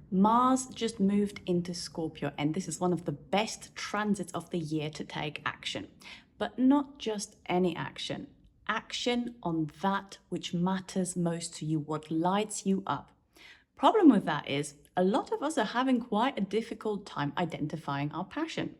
Mars just moved into Scorpio, and this is one of the best transits of the year to take action. But not just any action. Action on that which matters most to you, what lights you up. Problem with that is, a lot of us are having quite a difficult time identifying our passion.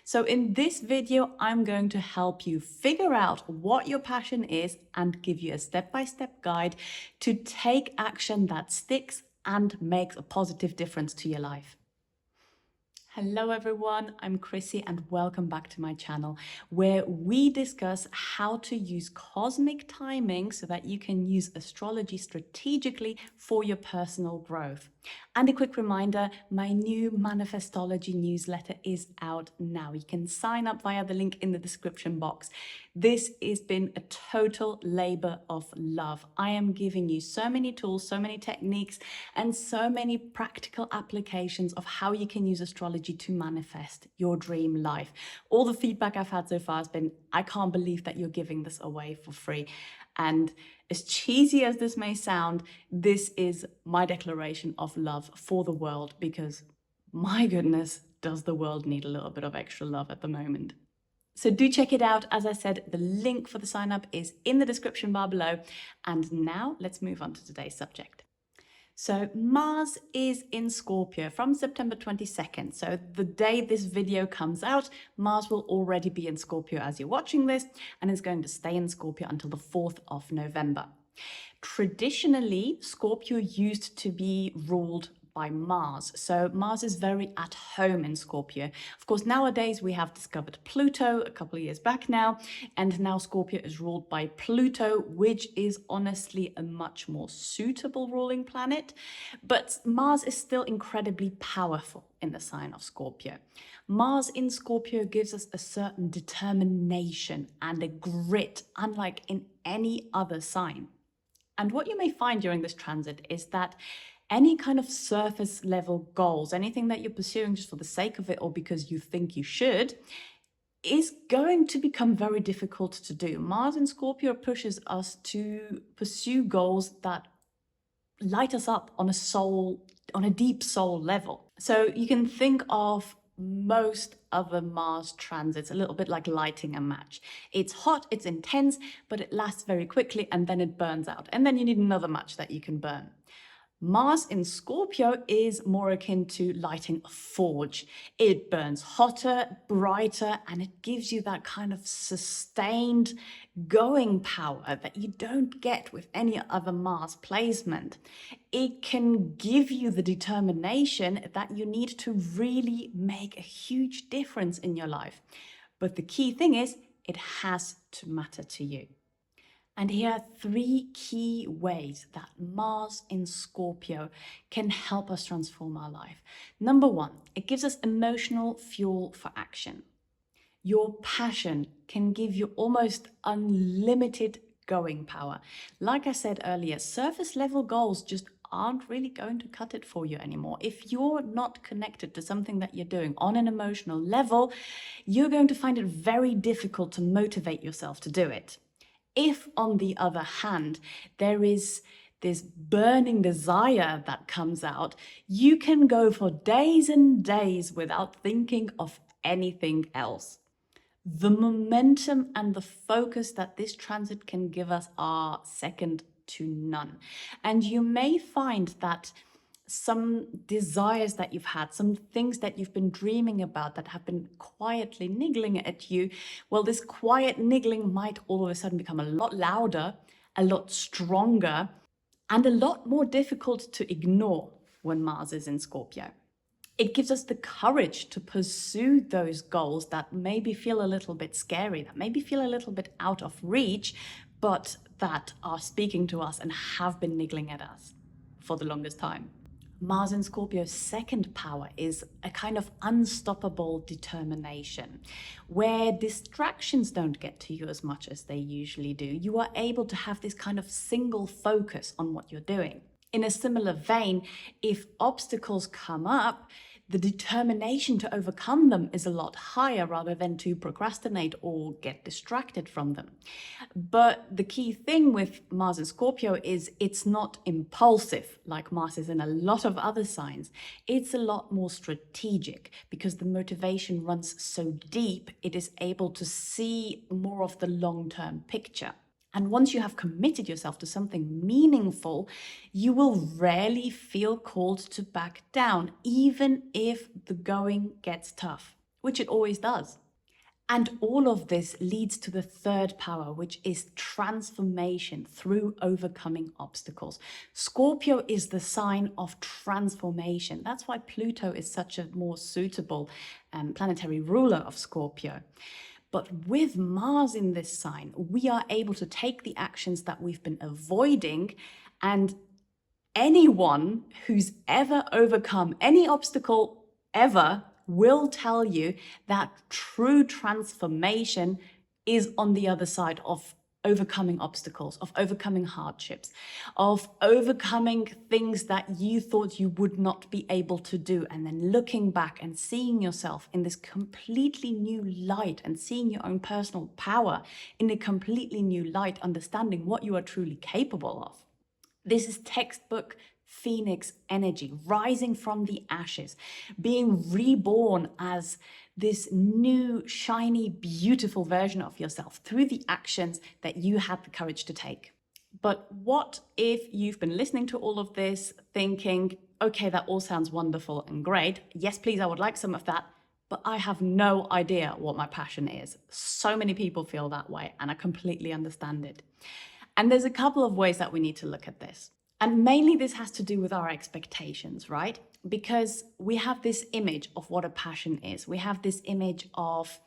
So in this video, I'm going to help you figure out what your passion is and give you a step-by-step guide to take action that sticks and makes a positive difference to your life. Hello everyone, I'm Chrissy and welcome back to my channel where we discuss how to use cosmic timing so that you can use astrology strategically for your personal growth. And a quick reminder, my new Manifestology newsletter is out now. You can sign up via the link in the description box. This has been a total labor of love. I am giving you so many tools, so many techniques, and so many practical applications of how you can use astrology to manifest your dream life. All the feedback I've had so far has been, I can't believe that you're giving this away for free. And as cheesy as this may sound, this is my declaration of love for the world because, my goodness, does the world need a little bit of extra love at the moment. So do check it out. As I said, the link for the sign up is in the description bar below. And now let's move on to today's subject. So Mars is in Scorpio from September 22nd. So the day this video comes out, Mars will already be in Scorpio as you're watching this, and is going to stay in Scorpio until the 4th of November. Traditionally, Scorpio used to be ruled by Mars. So Mars is very at home in Scorpio. Of course, nowadays we have discovered Pluto a couple of years back now, and now Scorpio is ruled by Pluto, which is honestly a much more suitable ruling planet. But Mars is still incredibly powerful in the sign of Scorpio. Mars in Scorpio gives us a certain determination and a grit, unlike in any other sign. And what you may find during this transit is that any kind of surface level goals, anything that you're pursuing just for the sake of it or because you think you should, is going to become very difficult to do. Mars in Scorpio pushes us to pursue goals that light us up on a deep soul level. So you can think of most other Mars transits a little bit like lighting a match. It's hot, it's intense, but it lasts very quickly and then it burns out. And then you need another match that you can burn. Mars in Scorpio is more akin to lighting a forge. It burns hotter, brighter, and it gives you that kind of sustained going power that you don't get with any other Mars placement. It can give you the determination that you need to really make a huge difference in your life. But the key thing is, it has to matter to you. And here are 3 key ways that Mars in Scorpio can help us transform our life. Number 1, it gives us emotional fuel for action. Your passion can give you almost unlimited going power. Like I said earlier, surface level goals just aren't really going to cut it for you anymore. If you're not connected to something that you're doing on an emotional level, you're going to find it very difficult to motivate yourself to do it. If, on the other hand, there is this burning desire that comes out, you can go for days and days without thinking of anything else. The momentum and the focus that this transit can give us are second to none. And you may find that some desires that you've had, some things that you've been dreaming about that have been quietly niggling at you, well, this quiet niggling might all of a sudden become a lot louder, a lot stronger, and a lot more difficult to ignore when Mars is in Scorpio. It gives us the courage to pursue those goals that maybe feel a little bit scary, that maybe feel a little bit out of reach, but that are speaking to us and have been niggling at us for the longest time. Mars in Scorpio's second power is a kind of unstoppable determination, where distractions don't get to you as much as they usually do. You are able to have this kind of single focus on what you're doing. In a similar vein, if obstacles come up, the determination to overcome them is a lot higher rather than to procrastinate or get distracted from them. But the key thing with Mars in Scorpio is it's not impulsive like Mars is in a lot of other signs. It's a lot more strategic because the motivation runs so deep, it is able to see more of the long-term picture. And once you have committed yourself to something meaningful, you will rarely feel called to back down, even if the going gets tough, which it always does. And all of this leads to the third power, which is transformation through overcoming obstacles. Scorpio is the sign of transformation. That's why Pluto is such a more suitable planetary ruler of Scorpio. But with Mars in this sign, we are able to take the actions that we've been avoiding, and anyone who's ever overcome any obstacle ever will tell you that true transformation is on the other side of overcoming obstacles, of overcoming hardships, of overcoming things that you thought you would not be able to do, and then looking back and seeing yourself in this completely new light and seeing your own personal power in a completely new light, understanding what you are truly capable of. This is textbook Phoenix energy, rising from the ashes, being reborn as this new, shiny, beautiful version of yourself through the actions that you had the courage to take. But what if you've been listening to all of this thinking, okay, that all sounds wonderful and great. Yes, please, I would like some of that. But I have no idea what my passion is. So many people feel that way, and I completely understand it. And there's a couple of ways that we need to look at this. And mainly this has to do with our expectations, right? Because we have this image of what a passion is. We have this image of,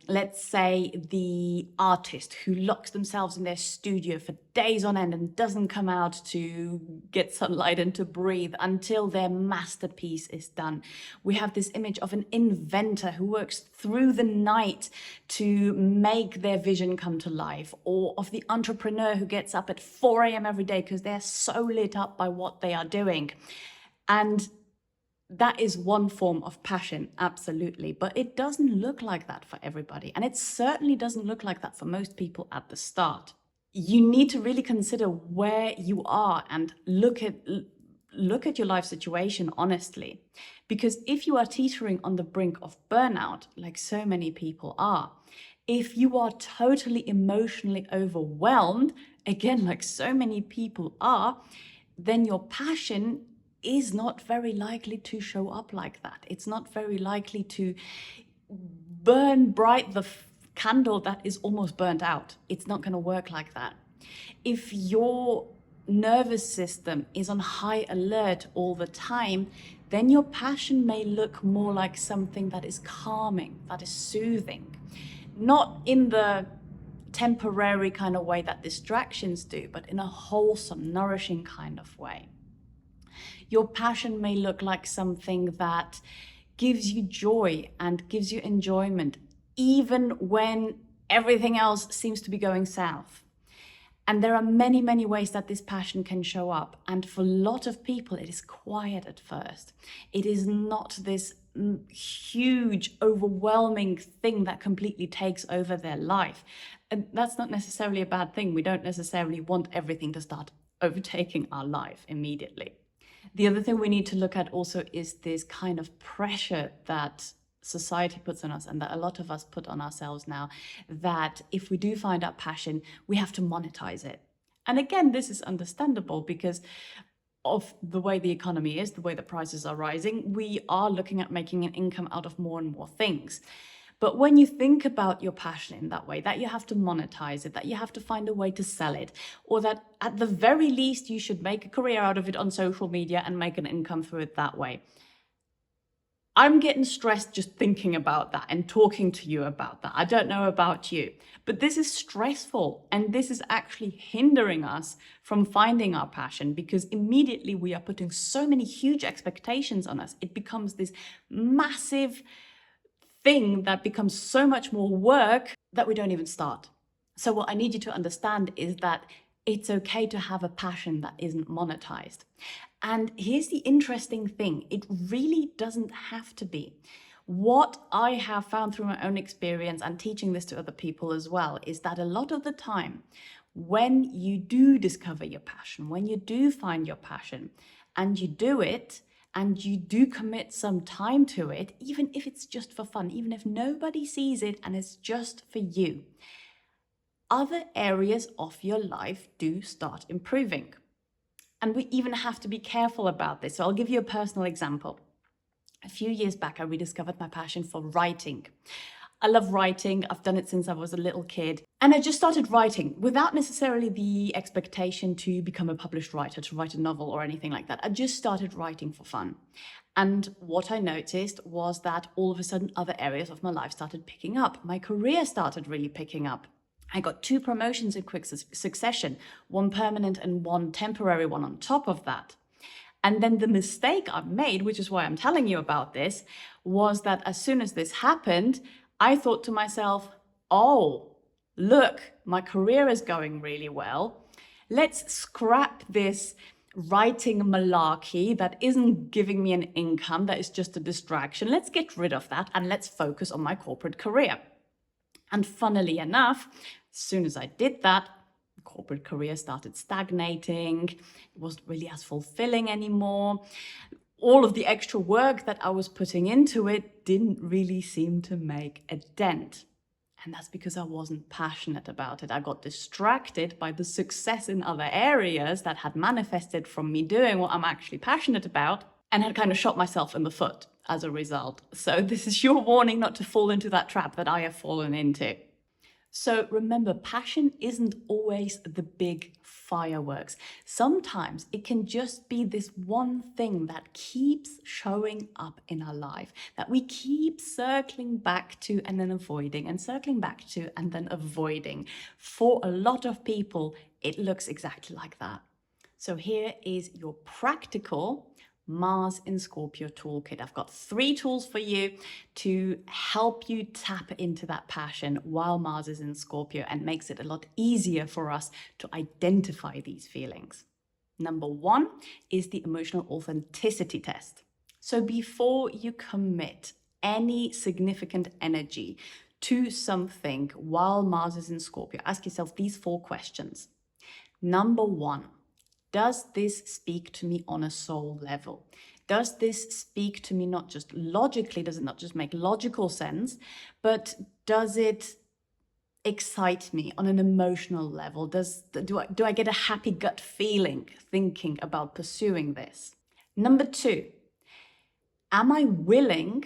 let's say, the artist who locks themselves in their studio for days on end and doesn't come out to get sunlight and to breathe until their masterpiece is done. We have this image of an inventor who works through the night to make their vision come to life, or of the entrepreneur who gets up at 4 a.m. every day because they're so lit up by what they are doing. And that is one form of passion, absolutely, but it doesn't look like that for everybody. And it certainly doesn't look like that for most people at the start. You need to really consider where you are and look at your life situation honestly. Because if you are teetering on the brink of burnout, like so many people are, if you are totally emotionally overwhelmed, again, like so many people are, then your passion is not very likely to show up like that. It's not very likely to burn bright the candle that is almost burnt out. It's not going to work like that. If your nervous system is on high alert all the time, then your passion may look more like something that is calming, that is soothing. Not in the temporary kind of way that distractions do, but in a wholesome, nourishing kind of way. Your passion may look like something that gives you joy and gives you enjoyment, even when everything else seems to be going south. And there are many, many ways that this passion can show up. And for a lot of people, it is quiet at first. It is not this huge, overwhelming thing that completely takes over their life. And that's not necessarily a bad thing. We don't necessarily want everything to start overtaking our life immediately. The other thing we need to look at also is this kind of pressure that society puts on us and that a lot of us put on ourselves now, that if we do find our passion, we have to monetize it. And again, this is understandable because of the way the economy is, the way the prices are rising, we are looking at making an income out of more and more things. But when you think about your passion in that way, that you have to monetize it, that you have to find a way to sell it, or that at the very least you should make a career out of it on social media and make an income through it that way. I'm getting stressed just thinking about that and talking to you about that. I don't know about you, but this is stressful, and this is actually hindering us from finding our passion because immediately we are putting so many huge expectations on us. It becomes this massive thing that becomes so much more work that we don't even start. So what I need you to understand is that It's okay to have a passion that isn't monetized. And here's the interesting thing, it really doesn't have to be. What I have found through my own experience and teaching this to other people as well is that a lot of the time, when you do discover your passion, when you do find your passion and you do it, and you do commit some time to it, even if it's just for fun, even if nobody sees it and it's just for you, other areas of your life do start improving. And we even have to be careful about this. So I'll give you a personal example. A few years back, I rediscovered my passion for writing. I love writing. I've done it since I was a little kid. And I just started writing without necessarily the expectation to become a published writer, to write a novel or anything like that. I just started writing for fun. And what I noticed was that all of a sudden, other areas of my life started picking up. My career started really picking up. I got 2 promotions in quick succession, one permanent and one temporary one on top of that. And then the mistake I made, which is why I'm telling you about this, was that as soon as this happened, I thought to myself, oh, look, my career is going really well. Let's scrap this writing malarkey that isn't giving me an income, that is just a distraction. Let's get rid of that and let's focus on my corporate career. And funnily enough, as soon as I did that, corporate career started stagnating. It wasn't really as fulfilling anymore. All of the extra work that I was putting into it didn't really seem to make a dent. And that's because I wasn't passionate about it. I got distracted by the success in other areas that had manifested from me doing what I'm actually passionate about, and had kind of shot myself in the foot as a result. So this is your warning not to fall into that trap that I have fallen into. So remember, passion isn't always the big fireworks. Sometimes it can just be this one thing that keeps showing up in our life, that we keep circling back to and then avoiding, and circling back to and then avoiding. For a lot of people, it looks exactly like that. So here is your practical Mars in Scorpio toolkit. I've got 3 tools for you to help you tap into that passion while Mars is in Scorpio, and makes it a lot easier for us to identify these feelings. Number 1 is the emotional authenticity test. So before you commit any significant energy to something while Mars is in Scorpio, ask yourself these 4 questions. Number 1, does this speak to me on a soul level? Does this speak to me not just logically, does it not just make logical sense, but does it excite me on an emotional level? Do I get a happy gut feeling thinking about pursuing this? Number 2, am I willing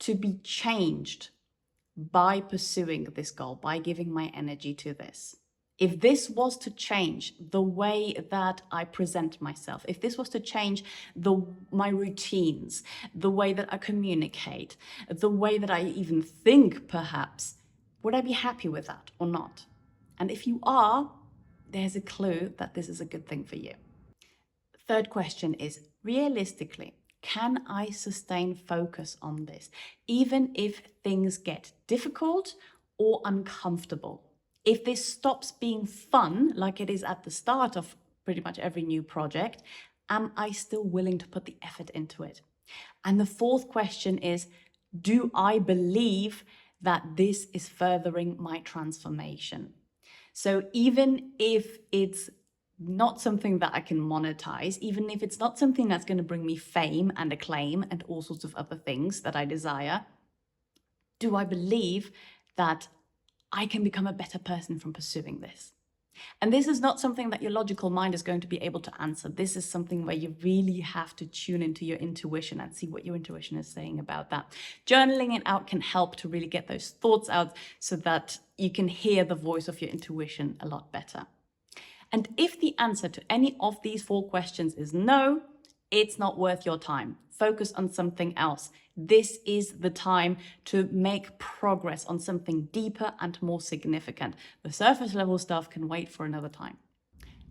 to be changed by pursuing this goal, by giving my energy to this? If this was to change the way that I present myself, if this was to change my routines, the way that I communicate, the way that I even think perhaps, would I be happy with that or not? And if you are, there's a clue that this is a good thing for you. Third question is, realistically, can I sustain focus on this, even if things get difficult or uncomfortable? If this stops being fun, like it is at the start of pretty much every new project, am I still willing to put the effort into it? And the 4th question is, do I believe that this is furthering my transformation? So even if it's not something that I can monetize, even if it's not something that's going to bring me fame and acclaim and all sorts of other things that I desire, do I believe that I can become a better person from pursuing this? And this is not something that your logical mind is going to be able to answer. This is something where you really have to tune into your intuition and see what your intuition is saying about that. Journaling it out can help to really get those thoughts out so that you can hear the voice of your intuition a lot better. And if the answer to any of these 4 questions is no, it's not worth your time. Focus on something else. This is the time to make progress on something deeper and more significant. The surface level stuff can wait for another time.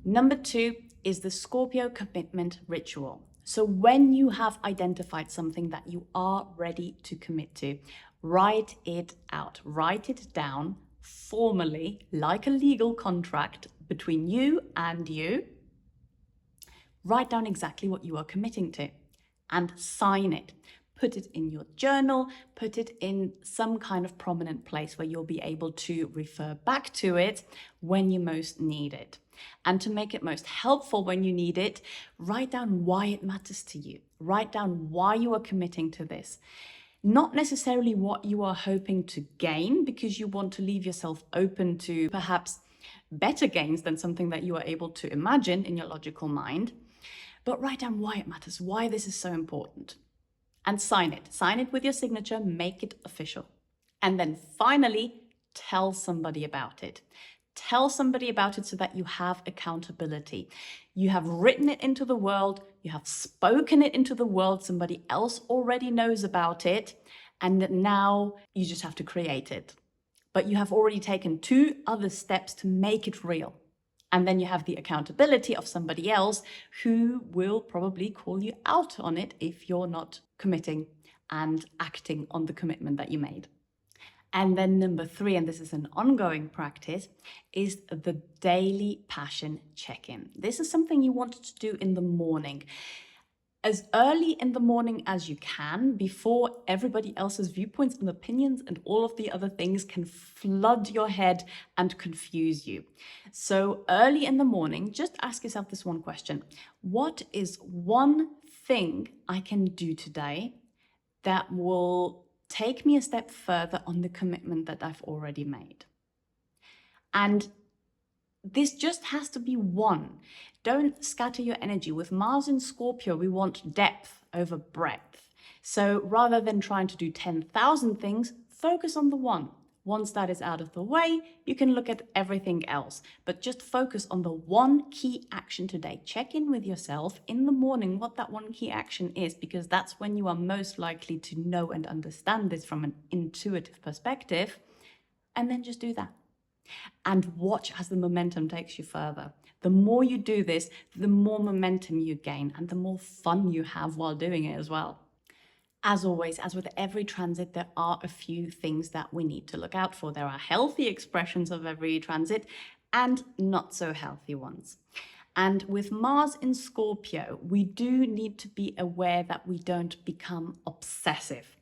Number 2 is the Scorpio commitment ritual. So when you have identified something that you are ready to commit to, write it out, write it down formally, like a legal contract, between you and you. Write down exactly what you are committing to and sign it. Put it in your journal, put it in some kind of prominent place where you'll be able to refer back to it when you most need it. And to make it most helpful when you need it, write down why it matters to you. Write down why you are committing to this. Not necessarily what you are hoping to gain, because you want to leave yourself open to perhaps better gains than something that you are able to imagine in your logical mind. But write down why it matters, why this is so important. And sign it. Sign it with your signature, make it official. And then finally, tell somebody about it. Tell somebody about it so that you have accountability. You have written it into the world, you have spoken it into the world, somebody else already knows about it, and now you just have to create it. But you have already taken 2 other steps to make it real. And then you have the accountability of somebody else who will probably call you out on it if you're not committing and acting on the commitment that you made. And then number 3, and this is an ongoing practice, is the daily passion check-in. This is something you want to do in the morning. As early in the morning as you can, before everybody else's viewpoints and opinions and all of the other things can flood your head and confuse you. So early in the morning, just ask yourself this one question. What is one thing I can do today that will take me a step further on the commitment that I've already made? And this just has to be one. Don't scatter your energy. With Mars in Scorpio, we want depth over breadth. So rather than trying to do 10,000 things, focus on the one. Once that is out of the way, you can look at everything else, but just focus on the one key action today. Check in with yourself in the morning what that one key action is, because that's when you are most likely to know and understand this from an intuitive perspective, and then just do that. And watch as the momentum takes you further. The more you do this, the more momentum you gain and the more fun you have while doing it as well. As always, as with every transit, there are a few things that we need to look out for. There are healthy expressions of every transit and not so healthy ones. And with Mars in Scorpio, we do need to be aware that we don't become obsessive.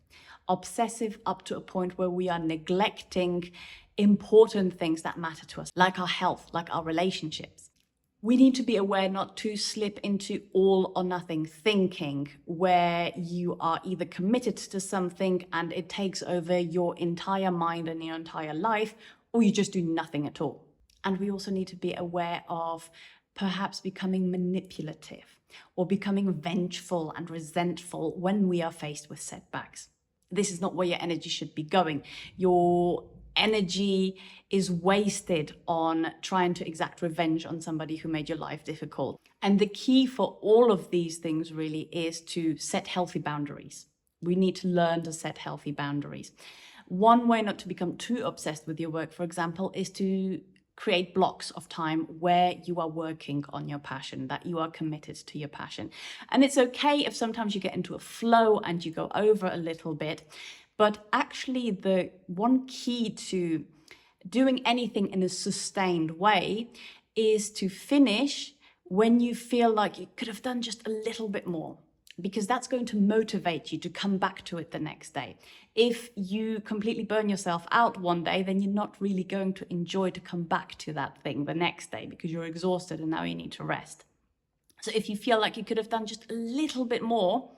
Obsessive up to a point where we are neglecting important things that matter to us, like our health, like our relationships. We need to be aware not to slip into all or nothing thinking, where you are either committed to something and it takes over your entire mind and your entire life, or you just do nothing at all. And we also need to be aware of perhaps becoming manipulative or becoming vengeful and resentful when we are faced with setbacks. This is not where your energy should be going. Your energy is wasted on trying to exact revenge on somebody who made your life difficult. And the key for all of these things really is to set healthy boundaries. We need to learn to set healthy boundaries. One way not to become too obsessed with your work, for example, is to create blocks of time where you are working on your passion, that you are committed to your passion. And it's okay if sometimes you get into a flow and you go over a little bit, but actually the one key to doing anything in a sustained way is to finish when you feel like you could have done just a little bit more, because that's going to motivate you to come back to it the next day. If you completely burn yourself out one day, then you're not really going to enjoy to come back to that thing the next day because you're exhausted and now you need to rest. So if you feel like you could have done just a little bit more,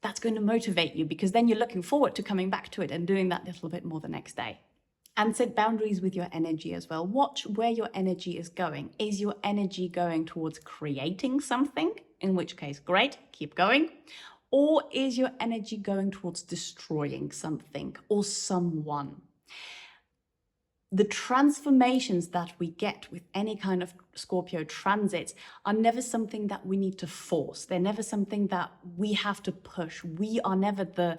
that's going to motivate you, because then you're looking forward to coming back to it and doing that little bit more the next day. And set boundaries with your energy as well. Watch where your energy is going. Is your energy going towards creating something? In which case, great, keep going. Or is your energy going towards destroying something or someone? The transformations that we get with any kind of Scorpio transits are never something that we need to force. They're never something that we have to push. We are never the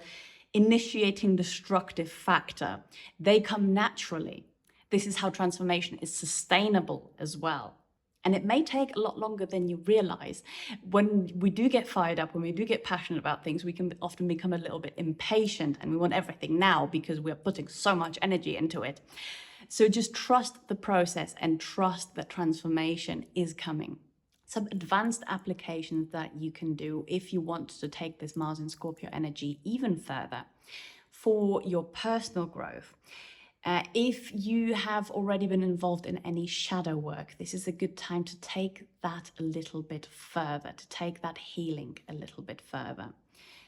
initiating destructive factor. They come naturally. This is how transformation is sustainable as well. And it may take a lot longer than you realize. When we do get fired up, when we do get passionate about things, we can often become a little bit impatient and we want everything now because we're putting so much energy into it. So just trust the process and trust that transformation is coming. Some advanced applications that you can do if you want to take this Mars in Scorpio energy even further for your personal growth. If you have already been involved in any shadow work, this is a good time to take that a little bit further, to take that healing a little bit further.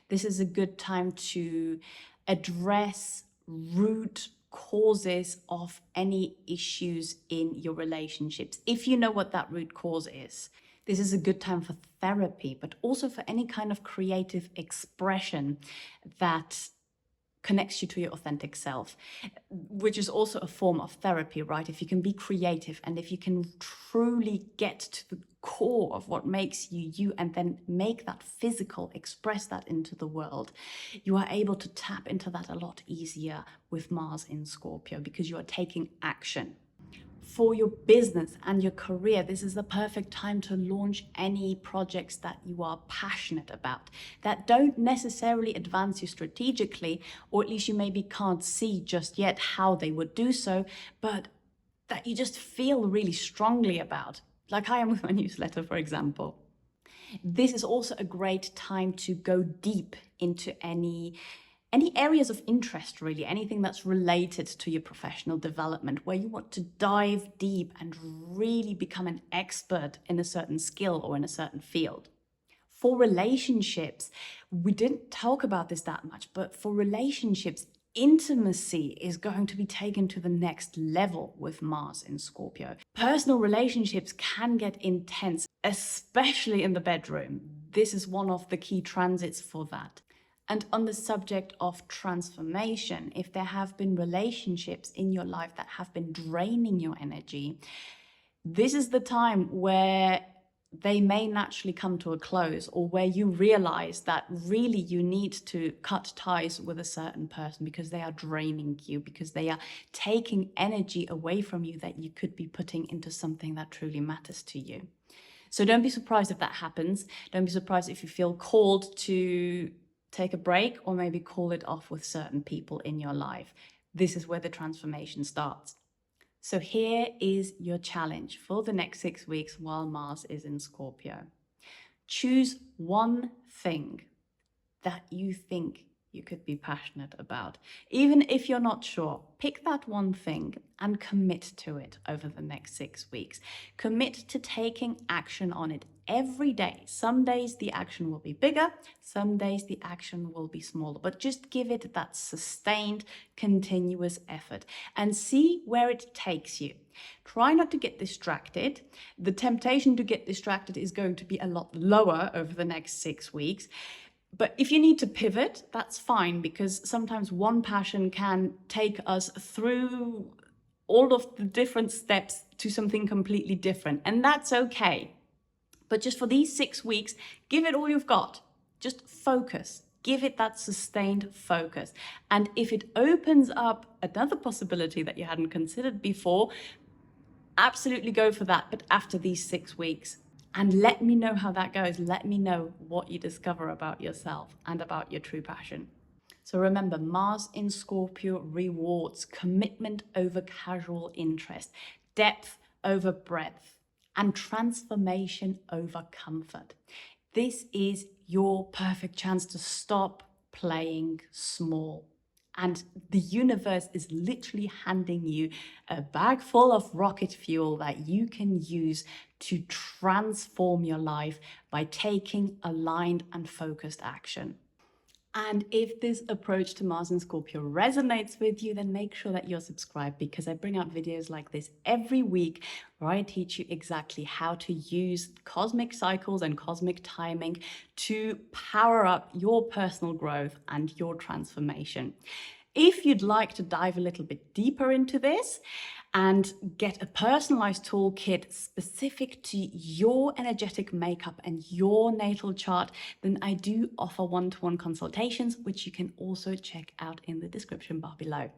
This is a good time to address root causes of any issues in your relationships. If you know what that root cause is, this is a good time for therapy, but also for any kind of creative expression that connects you to your authentic self, which is also a form of therapy, right? If you can be creative and if you can truly get to the core of what makes you you and then make that physical, express that into the world, you are able to tap into that a lot easier with Mars in Scorpio because you are taking action. For your business and your career, this is the perfect time to launch any projects that you are passionate about, that don't necessarily advance you strategically, or at least you maybe can't see just yet how they would do so, but that you just feel really strongly about, like I am with my newsletter, for example. This is also a great time to go deep into any areas of interest, really, anything that's related to your professional development, where you want to dive deep and really become an expert in a certain skill or in a certain field. For relationships, we didn't talk about this that much, but for relationships, intimacy is going to be taken to the next level with Mars in Scorpio. Personal relationships can get intense, especially in the bedroom. This is one of the key transits for that. And on the subject of transformation, if there have been relationships in your life that have been draining your energy, this is the time where they may naturally come to a close, or where you realize that really you need to cut ties with a certain person because they are draining you, because they are taking energy away from you that you could be putting into something that truly matters to you. So don't be surprised if that happens. Don't be surprised if you feel called to take a break or maybe call it off with certain people in your life. This is where the transformation starts. So here is your challenge for the next 6 weeks while Mars is in Scorpio. Choose one thing that you think you could be passionate about. Even if you're not sure, pick that one thing and commit to it over the next 6 weeks. Commit to taking action on it every day. Some days the action will be bigger, some days the action will be smaller, but just give it that sustained, continuous effort and see where it takes you. Try not to get distracted. The temptation to get distracted is going to be a lot lower over the next 6 weeks. But if you need to pivot, that's fine, because sometimes one passion can take us through all of the different steps to something completely different, and that's okay. But just for these 6 weeks, give it all you've got. Just focus. Give it that sustained focus. And if it opens up another possibility that you hadn't considered before, absolutely go for that, but after these 6 weeks. And let me know how that goes. Let me know what you discover about yourself and about your true passion. So remember, Mars in Scorpio rewards commitment over casual interest, depth over breadth, and transformation over comfort. This is your perfect chance to stop playing small. And the universe is literally handing you a bag full of rocket fuel that you can use to transform your life by taking aligned and focused action. And if this approach to Mars and Scorpio resonates with you, then make sure that you're subscribed, because I bring out videos like this every week where I teach you exactly how to use cosmic cycles and cosmic timing to power up your personal growth and your transformation. If you'd like to dive a little bit deeper into this and get a personalized toolkit specific to your energetic makeup and your natal chart, then I do offer one-to-one consultations, which you can also check out in the description bar below.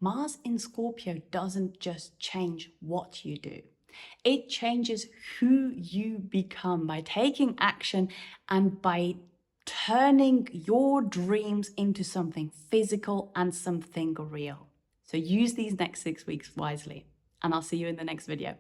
Mars in Scorpio doesn't just change what you do. It changes who you become by taking action and by turning your dreams into something physical and something real. So use these next 6 weeks wisely, and I'll see you in the next video.